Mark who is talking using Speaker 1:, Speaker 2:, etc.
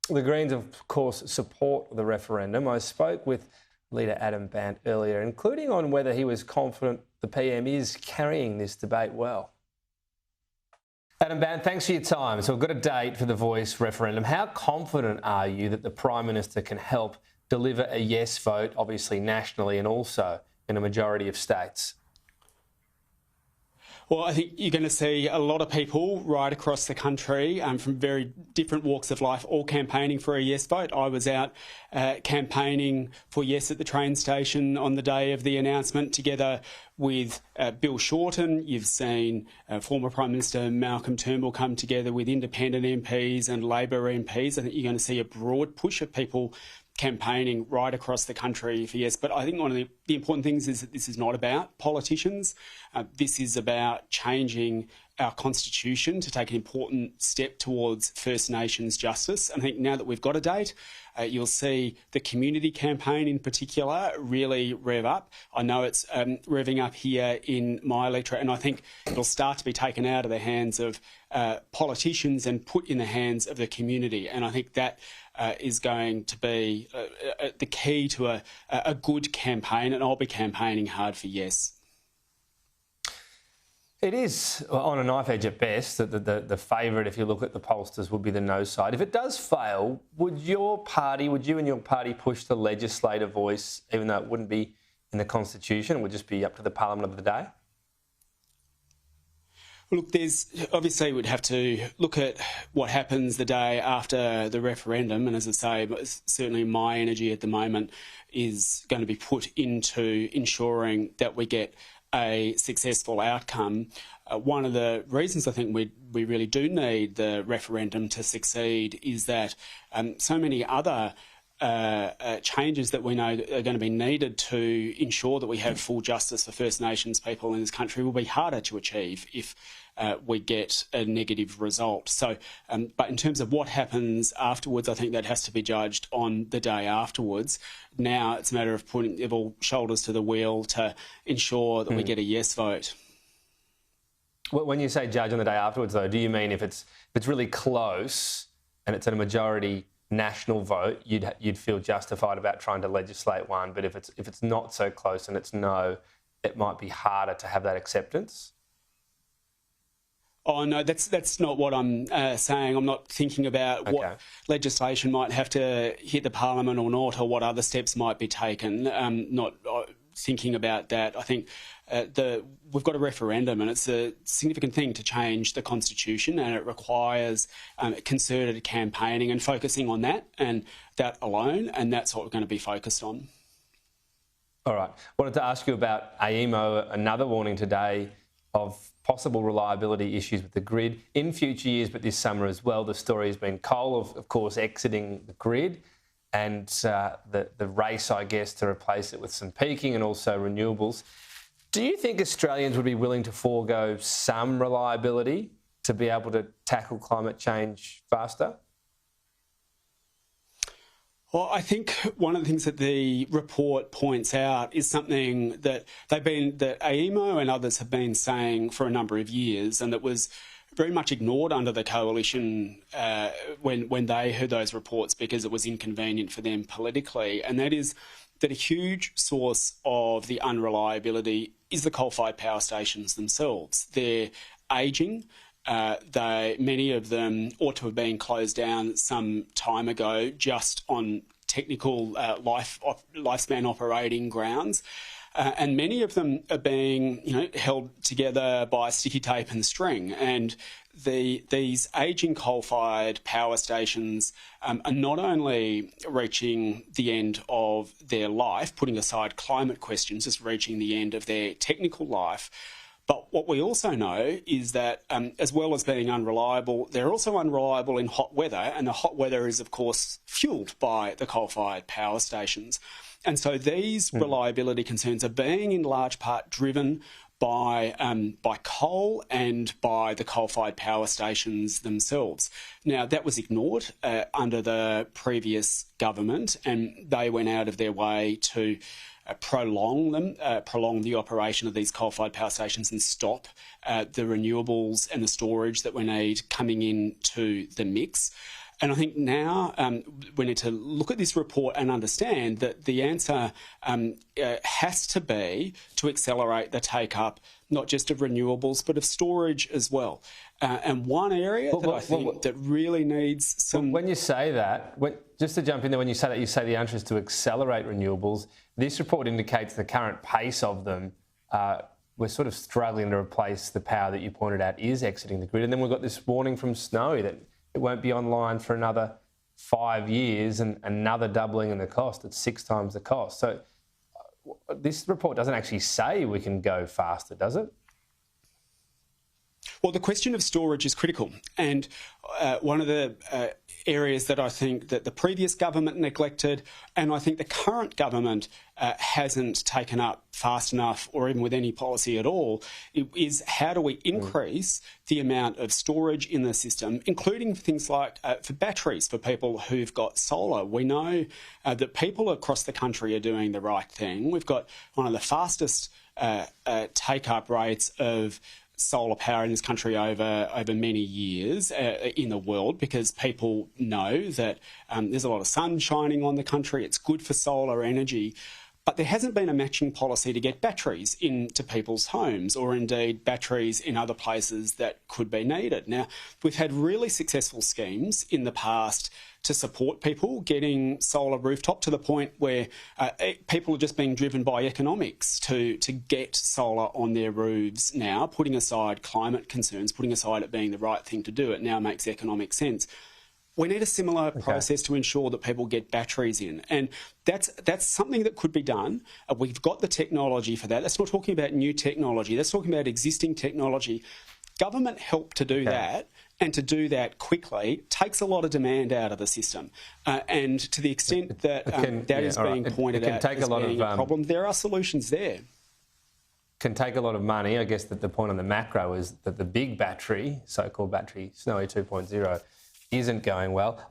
Speaker 1: The Greens, of course, support the referendum. I spoke with leader Adam Bandt earlier, including on whether he was confident the PM is carrying this debate well. Adam Bandt, thanks for your time. So we've got a date for the Voice referendum. How confident are you that the Prime Minister can help deliver a yes vote, obviously nationally and also in a majority of states?
Speaker 2: Well, I think you're going to see a lot of people right across the country from very different walks of life all campaigning for a yes vote. I was out campaigning for yes at the train station on the day of the announcement together with Bill Shorten. You've seen former Prime Minister Malcolm Turnbull come together with independent MPs and Labor MPs. I think you're going to see a broad push of people campaigning right across the country for yes. But I think one of the important things is that this is not about politicians. This is about changing our constitution to take an important step towards First Nations justice. And I think now that we've got a date, you'll see the community campaign in particular really rev up. I know it's revving up here in my electorate, and I think it'll start to be taken out of the hands of politicians and put in the hands of the community. And I think that is going to be the key to a good campaign, and I'll be campaigning hard for yes.
Speaker 1: It is on a knife edge at best. The favourite, if you look at the pollsters, would be the no side. If it does fail, would you and your party push the legislative voice, even though it wouldn't be in the Constitution? It would just be up to the Parliament of the day?
Speaker 2: Look, obviously we'd have to look at what happens the day after the referendum, and as I say, certainly my energy at the moment is going to be put into ensuring that we get a successful outcome. One of the reasons I think we really do need the referendum to succeed is that so many other changes that we know are going to be needed to ensure that we have full justice for First Nations people in this country will be harder to achieve if we get a negative result. So, but in terms of what happens afterwards, I think that has to be judged on the day afterwards. Now it's a matter of putting all shoulders to the wheel to ensure that we get a yes vote.
Speaker 1: When you say judge on the day afterwards, though, do you mean if it's really close and it's at a majority national vote, you'd feel justified about trying to legislate one, but if it's not so close and it's no, it might be harder to have that acceptance?
Speaker 2: Oh, no, that's not what I'm saying. I'm not thinking about what legislation might have to hit the Parliament or not, or what other steps might be taken. Not thinking about that. I think we've got a referendum, and it's a significant thing to change the Constitution, and it requires concerted campaigning and focusing on that and that alone, and that's what we're going to be focused on.
Speaker 1: All right. Wanted to ask you about AEMO, another warning today of possible reliability issues with the grid in future years, but this summer as well. The story has been coal, of course, exiting the grid, and the race, I guess, to replace it with some peaking and also renewables. Do you think Australians would be willing to forego some reliability to be able to tackle climate change faster?
Speaker 2: Well, I think one of the things that the report points out is something that that AEMO and others have been saying for a number of years, and that was very much ignored under the coalition when they heard those reports because it was inconvenient for them politically, and that is that a huge source of the unreliability is the coal-fired power stations themselves. They're ageing. Many of them ought to have been closed down some time ago just on technical lifespan operating grounds. And many of them are being held together by sticky tape and string. And these ageing coal-fired power stations are not only reaching the end of their life, putting aside climate questions, just reaching the end of their technical life. But what we also know is that as well as being unreliable, they're also unreliable in hot weather, and the hot weather is, of course, fuelled by the coal-fired power stations. And so these reliability concerns are being in large part driven by coal and by the coal-fired power stations themselves. Now, that was ignored under the previous government, and they went out of their way to prolong the operation of these coal-fired power stations and stop the renewables and the storage that we need coming into the mix. And I think now we need to look at this report and understand that the answer has to be to accelerate the take-up, not just of renewables, but of storage as well. And one area I think that really needs some...
Speaker 1: When you say that, just to jump in there, when you say the answer is to accelerate renewables, this report indicates the current pace of them. We're sort of struggling to replace the power that you pointed out is exiting the grid. And then we've got this warning from Snowy that it won't be online for another 5 years and another doubling in the cost. It's 6 times the cost. So this report doesn't actually say we can go faster, does it?
Speaker 2: Well, the question of storage is critical. And one of the areas that I think that the previous government neglected, and I think the current government hasn't taken up fast enough or even with any policy at all, is how do we increase the amount of storage in the system, including things like for batteries for people who've got solar. We know that people across the country are doing the right thing. We've got one of the fastest take-up rates of solar power in this country over many years in the world, because people know that there's a lot of sun shining on the country. It's good for solar energy. But there hasn't been a matching policy to get batteries into people's homes, or indeed batteries in other places that could be needed. Now, we've had really successful schemes in the past to support people getting solar rooftop, to the point where people are just being driven by economics to get solar on their roofs now, putting aside climate concerns, putting aside it being the right thing to do. It now makes economic sense. We need a similar process to ensure that people get batteries in. And that's something that could be done. We've got the technology for that. That's not talking about new technology. That's talking about existing technology. Government help to do that, and to do that quickly takes a lot of demand out of the system. And to the extent that that is being pointed out as being a problem, there are solutions there.
Speaker 1: Can take a lot of money. I guess that the point on the macro is that the big battery, so-called battery, Snowy 2.0, isn't going well.